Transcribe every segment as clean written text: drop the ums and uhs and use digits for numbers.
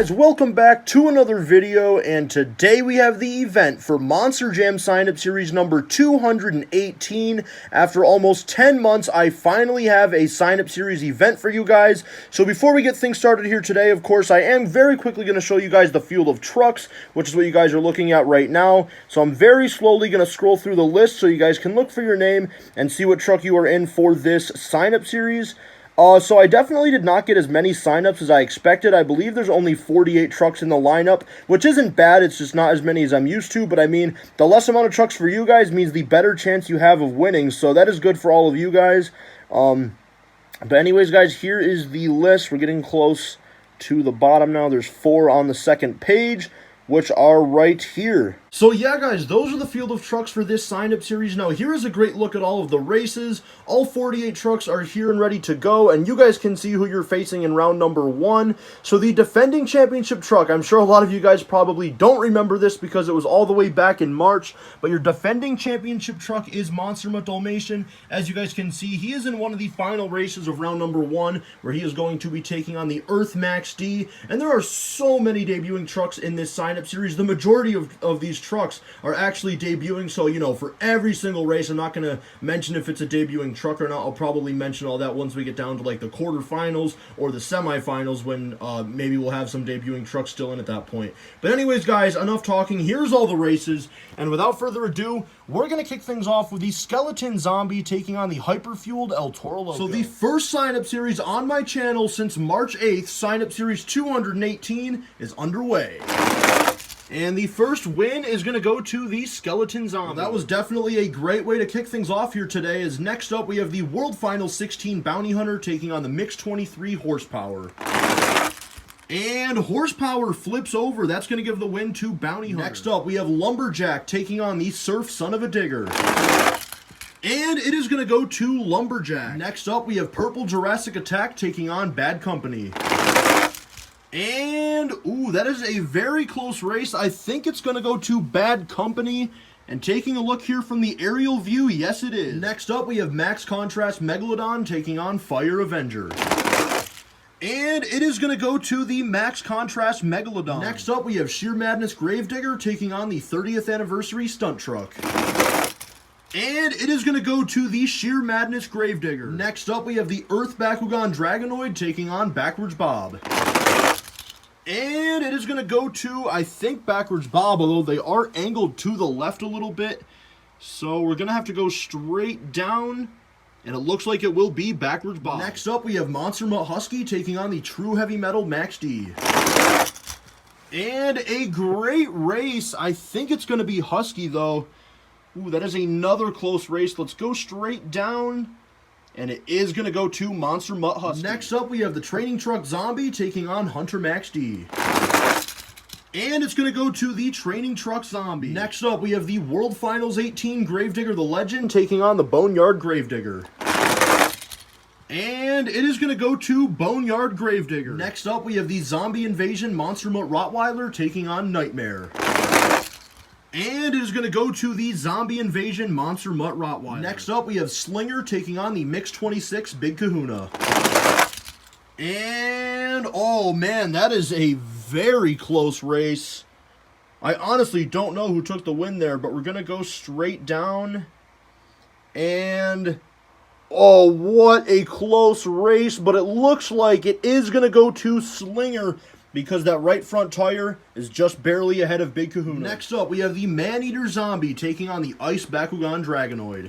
guys, welcome back to another video, and today we have the event for Monster Jam sign-up series number 218. After almost 10 months, I finally have a sign-up series event for you guys. So before we get things started here today, of course, I am very quickly going to show you guys the field of trucks, which is what you guys are looking at right now. So I'm very slowly going to scroll through the list so you guys can look for your name and see what truck you are in for this sign-up series. So I definitely did not get as many signups as I expected. I believe there's only 48 trucks in the lineup, which isn't bad. It's just not as many as I'm used to. But I mean, the less amount of trucks for you guys means the better chance you have of winning. So that is good for all of you guys. But anyways, guys, here is the list. We're getting close to the bottom now. There's 4 on the second page, which are right here. So yeah, guys, those are the field of trucks for this sign-up series. Now, here is a great look at all of the races. All 48 trucks are here and ready to go, and you guys can see who you're facing in round number 1. So the defending championship truck, I'm sure a lot of you guys probably don't remember this because it was all the way back in March, but your defending championship truck is Monster Mutt Dalmatian. As you guys can see, he is in one of the final races of round number 1, where he is going to be taking on the Earth Max D, and there are so many debuting trucks in this sign-up series. The majority of these trucks are actually debuting, so you know, for every single race, I'm not going to mention if it's a debuting truck or not. I'll probably mention all that once we get down to like the quarterfinals or the semifinals, when maybe we'll have some debuting trucks still in at that point. But anyways, guys, enough talking. Here's all the races, and without further ado, we're going to kick things off with the Skeleton Zombie taking on the Hyperfueled El Toro Loco. So the first sign-up series on my channel since March 8th, sign-up series 218, is underway. And the first win is going to go to the Skeleton Zombie. Well, that was definitely a great way to kick things off here today, as next up we have the World Final 16 Bounty Hunter taking on the Mix 23 Horsepower. And Horsepower flips over. That's going to give the win to Bounty Hunter. Next up we have Lumberjack taking on the Surf Son of a Digger. And it is going to go to Lumberjack. Next up we have Purple Jurassic Attack taking on Bad Company. And, ooh, that is a very close race. I think it's going to go to Bad Company. And taking a look here from the aerial view, yes it is. Next up, we have Max Contrast Megalodon taking on Fire Avenger. And it is going to go to the Max Contrast Megalodon. Next up, we have Sheer Madness Gravedigger taking on the 30th Anniversary Stunt Truck. And it is going to go to the Sheer Madness Gravedigger. Next up, we have the Earth Bakugan Dragonoid taking on Backwards Bob. And it is going to go to, I think, Backwards Bob, although they are angled to the left a little bit. So we're going to have to go straight down, and it looks like it will be Backwards Bob. Next up, we have Monster Mutt Husky taking on the True Heavy Metal Max D. And a great race. I think it's going to be Husky, though. Ooh, that is another close race. Let's go straight down. And it is going to go to Monster Mutt Husky. Next up, we have the Training Truck Zombie taking on Hunter Max D. And it's going to go to the Training Truck Zombie. Next up, we have the World Finals 18 Gravedigger the Legend taking on the Boneyard Gravedigger. And it is going to go to Boneyard Gravedigger. Next up, we have the Zombie Invasion Monster Mutt Rottweiler taking on Nightmare. And it is going to go to the Zombie Invasion Monster Mutt Rottweiler. Next up, we have Slinger taking on the Mix 26 Big Kahuna. And, oh man, that is a very close race. I honestly don't know who took the win there, but we're going to go straight down. And, oh, what a close race. But it looks like it is going to go to Slinger, because that right front tire is just barely ahead of Big Kahuna. Next up, we have the Maneater Zombie taking on the Ice Bakugan Dragonoid.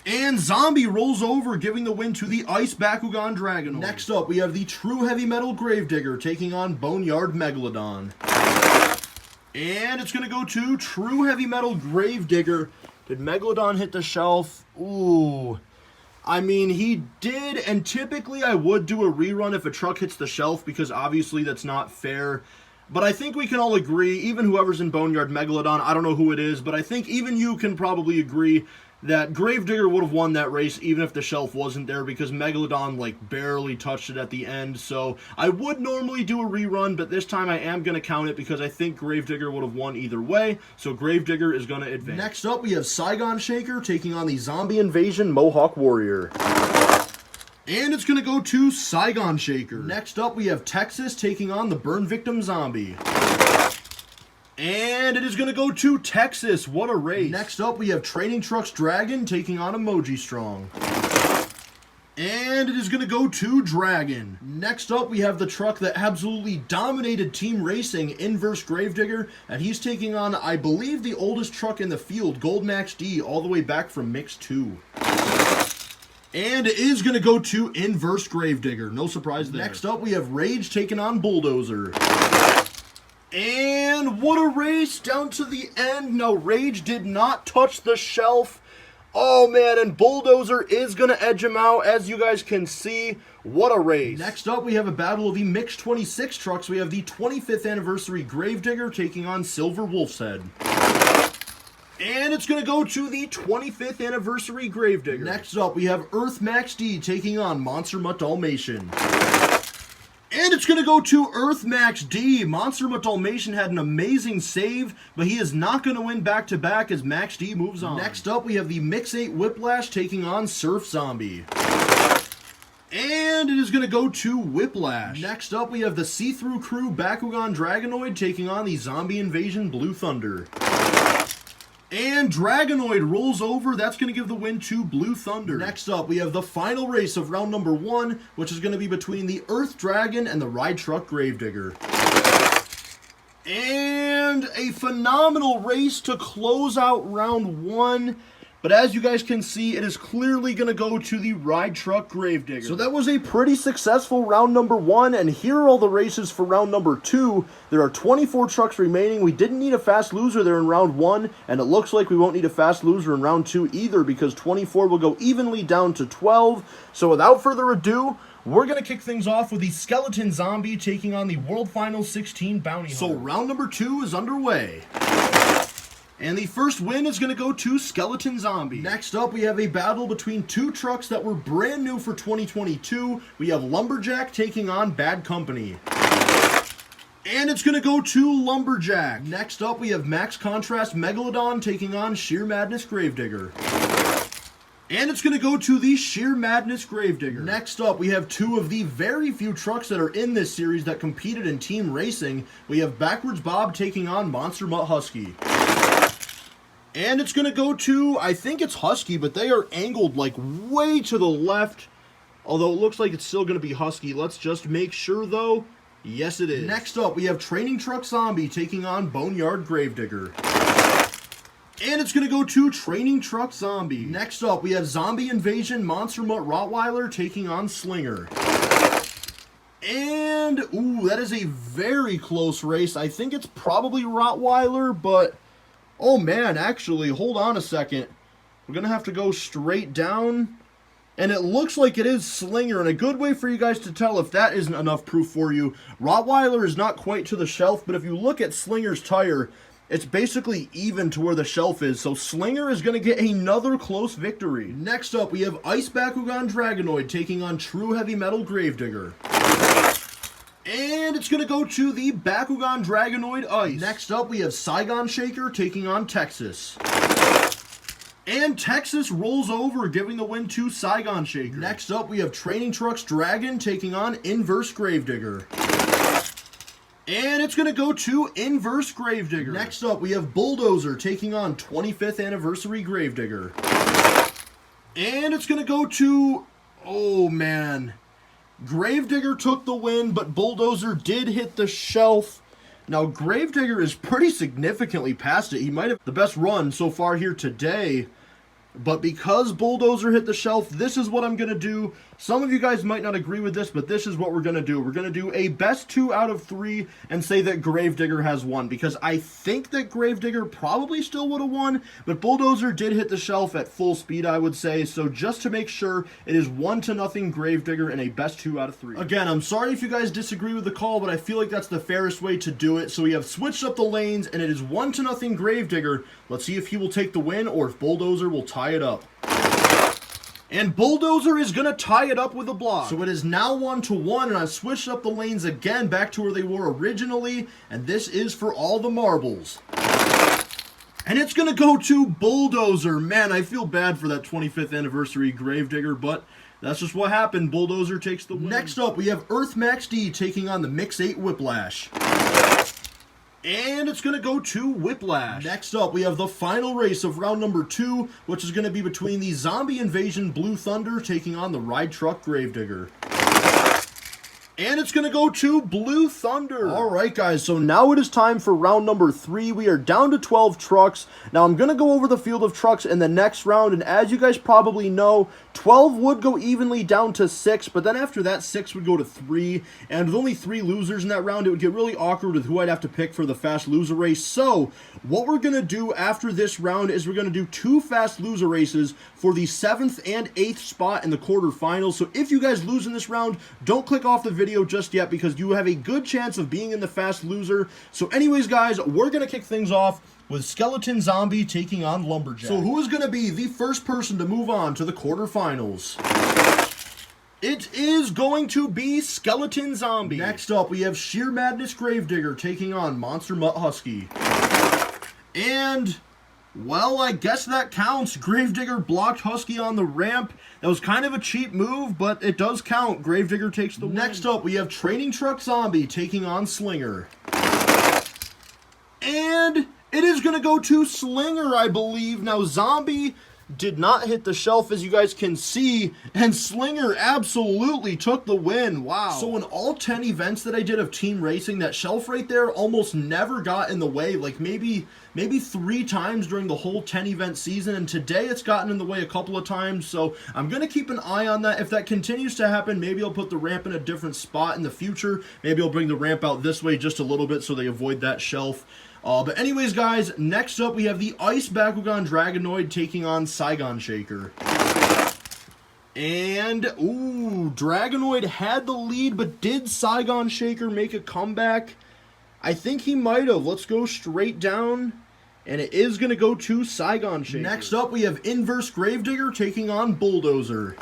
And Zombie rolls over, giving the win to the Ice Bakugan Dragonoid. Next up, we have the True Heavy Metal Gravedigger taking on Boneyard Megalodon. And it's going to go to True Heavy Metal Gravedigger. Did Megalodon hit the shelf? Ooh. I mean, he did, and typically I would do a rerun if a truck hits the shelf, because obviously that's not fair. But I think we can all agree, even whoever's in Boneyard Megalodon, I don't know who it is, but I think even you can probably agree that Gravedigger would have won that race even if the shelf wasn't there, because Megalodon, like, barely touched it at the end. So I would normally do a rerun, but this time I am going to count it because I think Gravedigger would have won either way. So Gravedigger is going to advance. Next up, we have Saigon Shaker taking on the Zombie Invasion Mohawk Warrior. And it's going to go to Saigon Shaker. Next up, we have Texas taking on the Burn Victim Zombie. And it is going to go to Texas. What a race. Next up, we have Training Trucks Dragon taking on Emoji Strong. And it is going to go to Dragon. Next up, we have the truck that absolutely dominated Team Racing, Inverse Gravedigger, and he's taking on, I believe, the oldest truck in the field, Gold Max D, all the way back from Mix 2. And it is going to go to Inverse Gravedigger. No surprise there. Next up, we have Rage taking on Bulldozer. And what a race down to the end. Now, Rage did not touch the shelf. Oh, man, and Bulldozer is going to edge him out, as you guys can see. What a race. Next up, we have a battle of the Mix 26 trucks. We have the 25th Anniversary Gravedigger taking on Silver Wolf's Head. And it's going to go to the 25th Anniversary Gravedigger. Next up, we have Earth Max D taking on Monster Mutt Dalmatian. And it's going to go to Earth Max D. Monster Mutt Dalmatian had an amazing save, but he is not going to win back-to-back as Max D moves on. Next up, we have the Mix 8 Whiplash taking on Surf Zombie. And it is going to go to Whiplash. Next up, we have the See-Through Crew Bakugan Dragonoid taking on the Zombie Invasion Blue Thunder. And Dragonoid rolls over. That's going to give the win to Blue Thunder. Next up, we have the final race of round number 1, which is going to be between the Earth Dragon and the Ride Truck Gravedigger. And a phenomenal race to close out round 1. But as you guys can see, it is clearly going to go to the Ride Truck Gravedigger. So that was a pretty successful round number 1, and here are all the races for round number 2. There are 24 trucks remaining. We didn't need a fast loser there in round 1, and it looks like we won't need a fast loser in round 2 either, because 24 will go evenly down to 12. So without further ado, we're going to kick things off with the Skeleton Zombie taking on the World Final 16 Bounty Hunter. So round number 2 is underway. And the first win is going to go to Skeleton Zombie. Next up, we have a battle between two trucks that were brand new for 2022. We have Lumberjack taking on Bad Company. And it's going to go to Lumberjack. Next up, we have Max Contrast Megalodon taking on Sheer Madness Gravedigger. And it's going to go to the Sheer Madness Gravedigger. Next up, we have two of the very few trucks that are in this series that competed in team racing. We have Backwards Bob taking on Monster Mutt Husky. And it's going to go to, I think it's Husky, but they are angled like way to the left. Although it looks like it's still going to be Husky. Let's just make sure though. Yes, it is. Next up, we have Training Truck Zombie taking on Boneyard Gravedigger. And it's going to go to Training Truck Zombie. Next up, we have Zombie Invasion Monster Mutt Rottweiler taking on Slinger. And, ooh, that is a very close race. I think it's probably Rottweiler, but... oh man, actually, hold on a second. We're going to have to go straight down. And it looks like it is Slinger. And a good way for you guys to tell if that isn't enough proof for you. Rottweiler is not quite to the shelf, but if you look at Slinger's tire, it's basically even to where the shelf is. So Slinger is going to get another close victory. Next up, we have Ice Bakugan Dragonoid taking on True Heavy Metal Gravedigger. And it's going to go to the Bakugan Dragonoid Ice. Next up, we have Saigon Shaker taking on Texas. And Texas rolls over, giving the win to Saigon Shaker. Next up, we have Training Trucks Dragon taking on Inverse Gravedigger. And it's going to go to Inverse Gravedigger. Next up, we have Bulldozer taking on 25th Anniversary Gravedigger. And it's going to go to... oh, man... Gravedigger took the win, but Bulldozer did hit the shelf. Now, Gravedigger is pretty significantly past it. He might have the best run so far here today. But because Bulldozer hit the shelf, this is what I'm going to do. Some of you guys might not agree with this, but this is what we're going to do. We're going to do a best 2 out of 3 and say that Gravedigger has won. Because I think that Gravedigger probably still would have won, but Bulldozer did hit the shelf at full speed, I would say. So just to make sure, it is 1-0 Gravedigger and a best 2 out of 3. Again, I'm sorry if you guys disagree with the call, but I feel like that's the fairest way to do it. So we have switched up the lanes, and it is 1-0 Gravedigger. Let's see if he will take the win or if Bulldozer will tie it up. And Bulldozer is going to tie it up with a block. So it is now 1-1, and I've switched up the lanes again back to where they were originally, and this is for all the marbles. And it's going to go to Bulldozer. Man, I feel bad for that 25th Anniversary Gravedigger, but That's just what happened. Bulldozer takes the win. Next up, we have Earth Max D taking on the Mix 8 Whiplash. And it's going to go to Whiplash. Next up, we have the final race of round number 2, which is going to be between the Zombie Invasion Blue Thunder taking on the Ride Truck Gravedigger. And it's going to go to Blue Thunder. All right, guys, so now it is time for round number 3. We are down to 12 trucks. Now, I'm going to go over the field of trucks in the next round, and as you guys probably know, 12 would go evenly down to 6, but then after that, 6 would go to 3, and with only 3 losers in that round, it would get really awkward with who I'd have to pick for the fast loser race. So, what we're going to do after this round is we're going to do 2 fast loser races for the 7th and 8th spot in the quarterfinals. So, if you guys lose in this round, don't click off the video just yet because you have a good chance of being in the fast loser. So anyways, guys, we're going to kick things off with Skeleton Zombie taking on Lumberjack. So who is going to be the first person to move on to the quarterfinals? It is going to be Skeleton Zombie. Next up, we have Sheer Madness Gravedigger taking on Monster Mutt Husky. And, well, I guess that counts. Gravedigger blocked Husky on the ramp. That was kind of a cheap move, but it does count. Gravedigger takes the win. Next up, we have Training Truck Zombie taking on Slinger. And it is going to go to Slinger, I believe. Now, Zombie did not hit the shelf, as you guys can see, and Slinger absolutely took the win. Wow. So in all 10 events that I did of team racing, that shelf right there almost never got in the way, like maybe 3 times during the whole 10 event season, and today it's gotten in the way a couple of times, so I'm going to keep an eye on that. If that continues to happen, maybe I'll put the ramp in a different spot in the future. Maybe I'll bring the ramp out this way just a little bit so they avoid that shelf. But anyways, guys, next up we have the Ice Bakugan Dragonoid taking on Saigon Shaker. And, ooh, Dragonoid had the lead, but did Saigon Shaker make a comeback? I think he might have. Let's go straight down, and it is going to go to Saigon Shaker. Next up, we have Inverse Gravedigger taking on Bulldozer.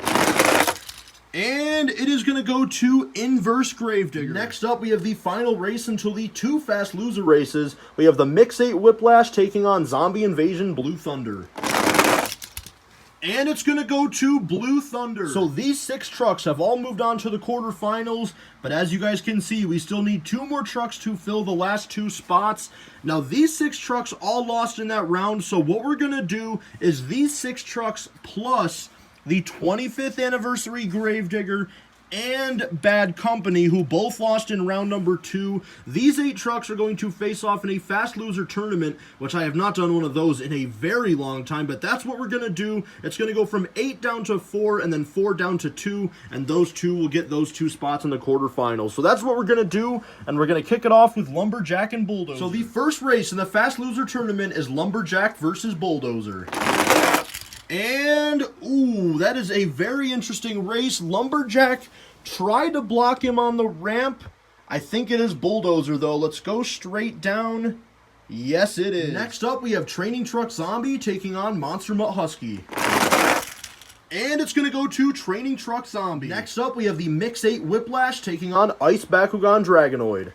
And it is going to go to Inverse Gravedigger. Next up, we have the final race until the 2 fast loser races. We have the Mix 8 Whiplash taking on Zombie Invasion Blue Thunder. And it's going to go to Blue Thunder. So these 6 trucks have all moved on to the quarterfinals, but as you guys can see, we still need 2 more trucks to fill the last 2 spots. Now, these 6 trucks all lost in that round, so what we're going to do is these 6 trucks plus the 25th anniversary Gravedigger and Bad Company, who both lost in round number 2. These 8 trucks are going to face off in a fast loser tournament, which I have not done one of those in a very long time, but that's what we're going to do. It's going to go from 8 down to 4, and then 4 down to 2, and those 2 will get those 2 spots in the quarterfinals. So that's what we're going to do, and we're going to kick it off with Lumberjack and Bulldozer. So the first race in the fast loser tournament is Lumberjack versus Bulldozer. And, ooh, that is a very interesting race. Lumberjack tried to block him on the ramp. I think it is Bulldozer, though. Let's go straight down. Yes, it is. Next up, we have Training Truck Zombie taking on Monster Mutt Husky. And it's going to go to Training Truck Zombie. Next up, we have the Mix 8 Whiplash taking on Ice Bakugan Dragonoid.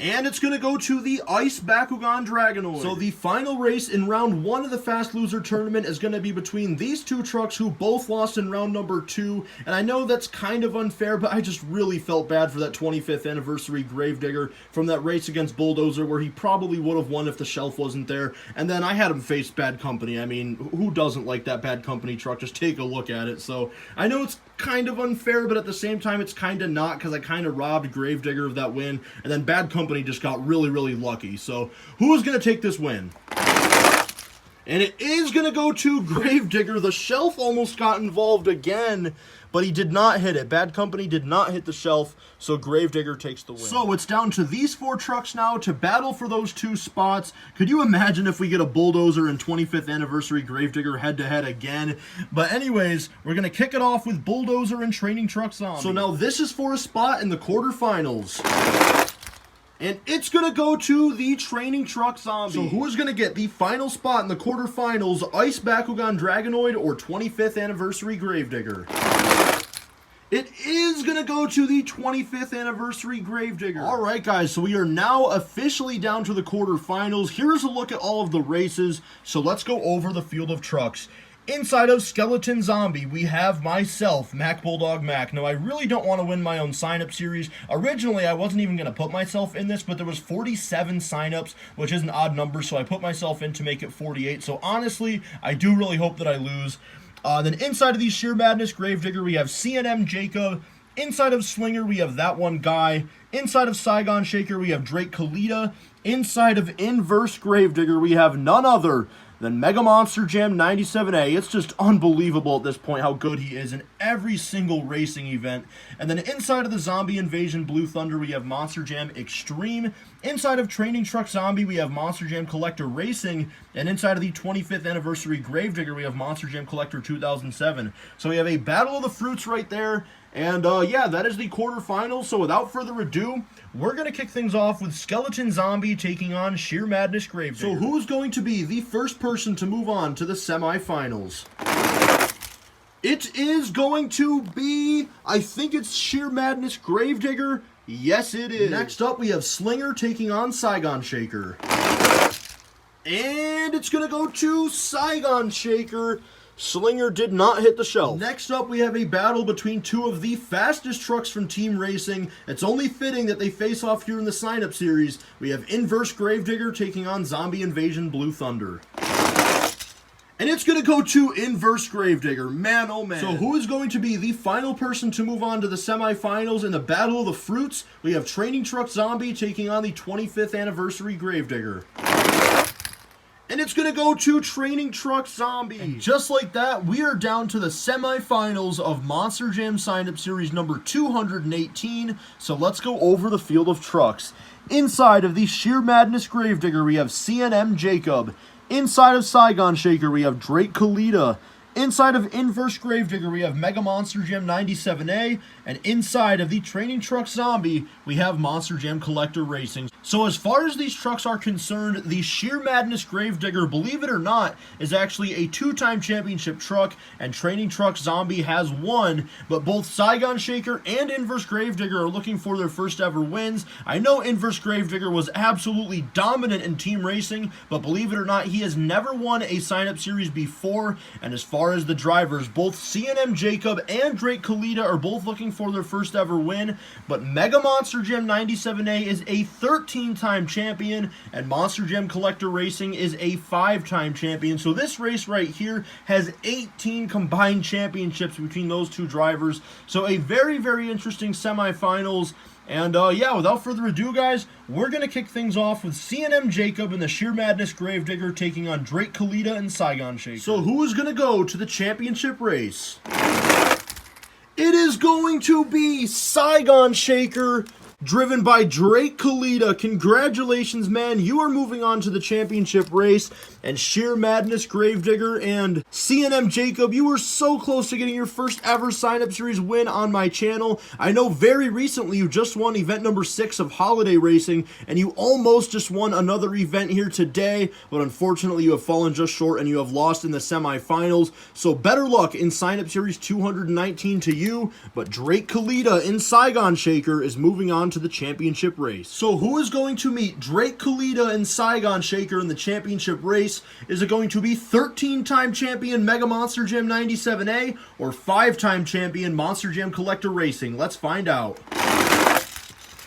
And it's going to go to the Ice Bakugan Dragonoid. So the final race in round 1 of the Fast Loser Tournament is going to be between these 2 trucks who both lost in round number 2. And I know that's kind of unfair, but I just really felt bad for that 25th anniversary Gravedigger from that race against Bulldozer where he probably would have won if the shelf wasn't there. And then I had him face Bad Company. I mean, who doesn't like that Bad Company truck? Just take a look at it. So I know it's kind of unfair, but at the same time, it's kind of not because I kind of robbed Gravedigger of that win. And then Bad Company just got really, really lucky. So who's going to take this win? And it is going to go to Gravedigger. The shelf almost got involved again, but he did not hit it. Bad Company did not hit the shelf, so Gravedigger takes the win. So it's down to these 4 trucks now to battle for those 2 spots. Could you imagine if we get a Bulldozer and 25th anniversary Gravedigger head-to-head again? But anyways, we're going to kick it off with Bulldozer and Training Truck Zombie. So now this is for a spot in the quarterfinals. And it's going to go to the Training Truck Zombie. So who is going to get the final spot in the quarterfinals, Ice Bakugan Dragonoid or 25th Anniversary Gravedigger? It is going to go to the 25th Anniversary Gravedigger. All right, guys, so we are now officially down to the quarterfinals. Here's a look at all of the races. So let's go over the field of trucks. Inside of Skeleton Zombie, we have myself, Mac Bulldog Mac. Now, I really don't want to win my own sign-up series. Originally, I wasn't even going to put myself in this, but there was 47 sign-ups, which is an odd number, so I put myself in to make it 48. So, honestly, I do really hope that I lose. Then inside of the Sheer Madness Gravedigger, we have CNM Jacob. Inside of Slinger, we have that one guy. Inside of Saigon Shaker, we have Drake Kalita. Inside of Inverse Gravedigger, we have none other than Mega Monster Jam 97A. It's just unbelievable at this point how good he is in every single racing event. And then inside of the Zombie Invasion Blue Thunder, we have Monster Jam Extreme. Inside of Training Truck Zombie, we have Monster Jam Collector Racing. And inside of the 25th Anniversary Gravedigger, we have Monster Jam Collector 2007. So we have a Battle of the Fruits right there. And yeah, that is the quarterfinals. So without further ado, we're going to kick things off with Skeleton Zombie taking on Sheer Madness Gravedigger. So who's going to be the first person to move on to the semifinals? It is going to be, I think it's Sheer Madness Gravedigger. Yes, it is. Next up, we have Slinger taking on Saigon Shaker. And it's going to go to Saigon Shaker. Slinger did not hit the shelf. Next up, we have a battle between two of the fastest trucks from Team Racing. It's only fitting that they face off here in the sign-up series. We have Inverse Gravedigger taking on Zombie Invasion Blue Thunder. And it's going to go to Inverse Gravedigger. Man, oh man. So who is going to be the final person to move on to the semifinals in the Battle of the Fruits? We have Training Truck Zombie taking on the 25th Anniversary Gravedigger. And it's going to go to Training Truck Zombie. And just like that, we are down to the semifinals of Monster Jam Sign-Up Series number 218. So let's go over the field of trucks. Inside of the Sheer Madness Gravedigger, we have CNM Jacob. Inside of Saigon Shaker, we have Drake Kalita. Inside of Inverse Gravedigger, we have Mega Monster Jam 97A. And inside of the Training Truck Zombie, we have Monster Jam Collector Racing. So as far as these trucks are concerned, the Sheer Madness Gravedigger, believe it or not, is actually a two-time championship truck, and Training Truck Zombie has one, but both Saigon Shaker and Inverse Gravedigger are looking for their first ever wins. I know Inverse Gravedigger was absolutely dominant in team racing, but believe it or not, he has never won a sign-up series before, and as far as the drivers, both CNM Jacob and Drake Kalita are both looking for their first ever win, but Mega Monster Jam 97A is a 13-time champion, and Monster Jam Collector Racing is a 5-time champion. So this race right here has 18 combined championships between those two drivers. So a very, very interesting semifinals. And yeah, without further ado, guys, we're going to kick things off with CNM Jacob and the Sheer Madness Gravedigger taking on Drake Kalita and Saigon Shaker. So who is going to go to the championship race? It is going to be Saigon Shaker, driven by Drake Kalita. Congratulations, man. You are moving on to the championship race. And Sheer Madness Gravedigger and CNM Jacob, you were so close to getting your first ever sign-up series win on my channel. I know very recently you just won event number 6 of Holiday Racing, and you almost just won another event here today, but unfortunately you have fallen just short and you have lost in the semifinals. So better luck in sign-up series 219 to you, but Drake Kalita in Saigon Shaker is moving on to the championship race. So who is going to meet Drake Kalita and Saigon Shaker in the championship race? Is it going to be 13-time champion Mega Monster Jam 97A or 5-time champion Monster Jam Collector Racing? Let's find out.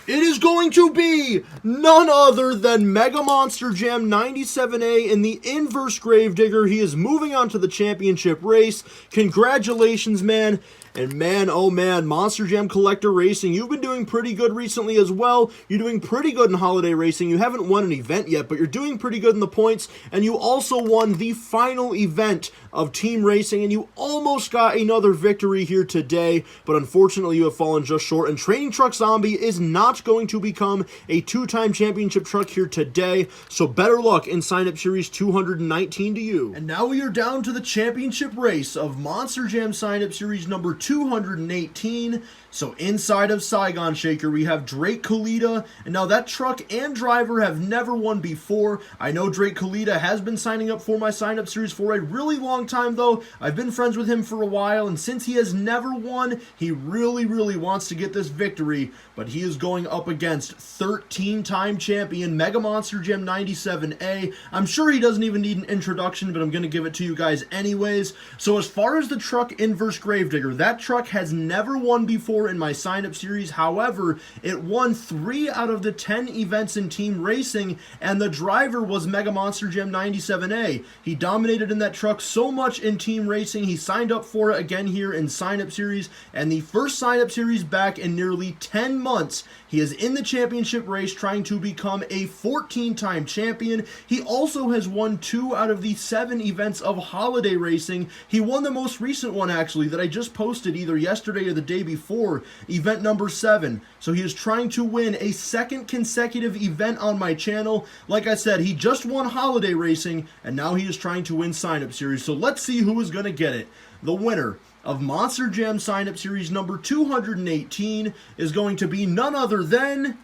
It is going to be none other than Mega Monster Jam 97A in the Inverse Gravedigger. He is moving on to the championship race. Congratulations, man. And man, oh man, Monster Jam Collector Racing, you've been doing pretty good recently as well. You're doing pretty good in Holiday Racing. You haven't won an event yet, but you're doing pretty good in the points. And you also won the final event of Team Racing, and you almost got another victory here today, but unfortunately you have fallen just short. And Training Truck Zombie is not going to become a 2-time championship truck here today, so better luck in sign-up series 219 to you. And now we are down to the championship race of Monster Jam sign-up series number 218. So inside of Saigon Shaker, we have Drake Kalita, and now that truck and driver have never won before. I know Drake Kalita has been signing up for my sign-up series for a really long time, though. I've been friends with him for a while, and since he has never won, he really wants to get this victory, but he is going up against 13-time champion Mega Monster Jam 97A. I'm sure he doesn't even need an introduction, but I'm going to give it to you guys anyways. So as far as the truck Inverse Gravedigger, that truck has never won before in my sign-up series. However, it won 3 out of the 10 events in team racing, and the driver was Mega Monster Jam 97A. He dominated in that truck so much in team racing, he signed up for it again here in sign-up series, and the first sign-up series back in nearly 10 months. He is in the championship race trying to become a 14-time champion. He also has won 2 out of the 7 events of holiday racing. He won the most recent one, actually, that I just posted either yesterday or the day before, event number 7. So he is trying to win a second consecutive event on my channel. Like I said, he just won holiday racing, and now he is trying to win sign-up series. So let's see who is going to get it. The winner of Monster Jam sign-up series number 218 is going to be none other than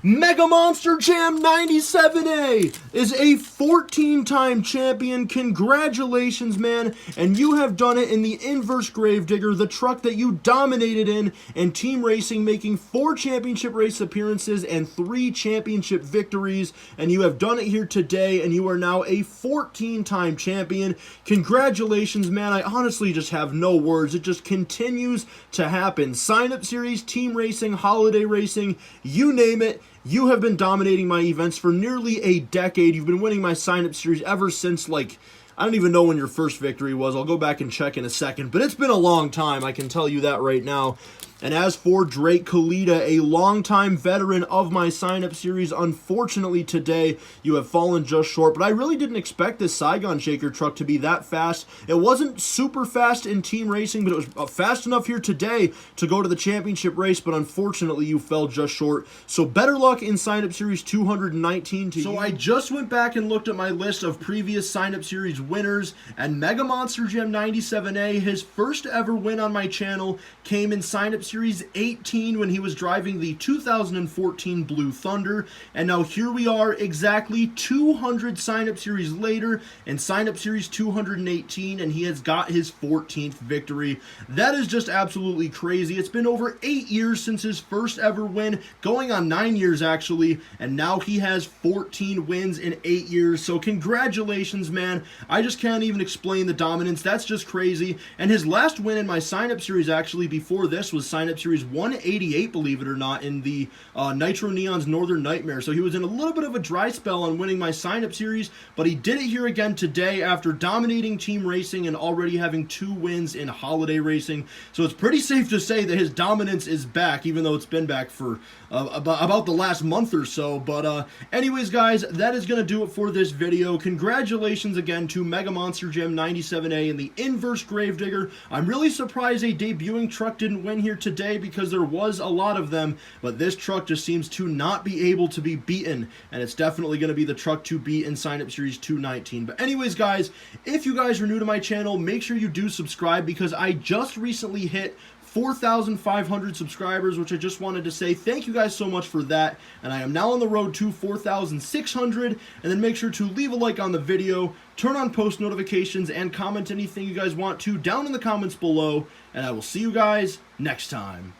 Mega Monster Jam 97A is a 14-time champion. Congratulations, man. And you have done it in the Inverse Gravedigger, the truck that you dominated in team racing, making 4 championship race appearances and 3 championship victories. And you have done it here today, and you are now a 14-time champion. Congratulations, man. I honestly just have no words. It just continues to happen. Sign-up series, team racing, holiday racing, you name it. You have been dominating my events for nearly a decade. You've been winning my sign-up series ever since, like, I don't even know when your first victory was. I'll go back and check in a second. But it's been a long time, I can tell you that right now. And as for Drake Kalita, a longtime veteran of my sign-up series, unfortunately today you have fallen just short. But I really didn't expect this Saigon Shaker truck to be that fast. It wasn't super fast in team racing, but it was fast enough here today to go to the championship race. But unfortunately, you fell just short. So better luck in sign-up series 219 to you. So I just went back and looked at my list of previous sign-up series winners, and Mega Monster Jam 97A, his first ever win on my channel, came in sign-up series 18 when he was driving the 2014 Blue Thunder. And now here we are exactly 200 sign-up series later in sign-up series 218, and he has got his 14th victory. That is just absolutely crazy. It's been over 8 years since his first ever win, going on 9 years actually, and now he has 14 wins in 8 years. So congratulations, man. I just can't even explain the dominance. That's just crazy. And his last win in my sign-up series actually before this was sign-up series 188, believe it or not, in the Nitro Neon's Northern Nightmare. So he was in a little bit of a dry spell on winning my sign-up series, but he did it here again today after dominating team racing and already having 2 wins in holiday racing. So it's pretty safe to say that his dominance is back, even though it's been back for about the last month or so. But anyways, guys, that is going to do it for this video. Congratulations again to Mega Monster Jam 97A and the Inverse Gravedigger. I'm really surprised a debuting truck didn't win here today because there was a lot of them, but this truck just seems to not be able to be beaten, and it's definitely going to be the truck to beat in sign-up series 219. But anyways, guys, if you guys are new to my channel, make sure you do subscribe because I just recently hit 4,500 subscribers, which I just wanted to say thank you guys so much for that. And I am now on the road to 4,600. And then make sure to leave a like on the video, turn on post notifications, and comment anything you guys want to down in the comments below. And I will see you guys next time.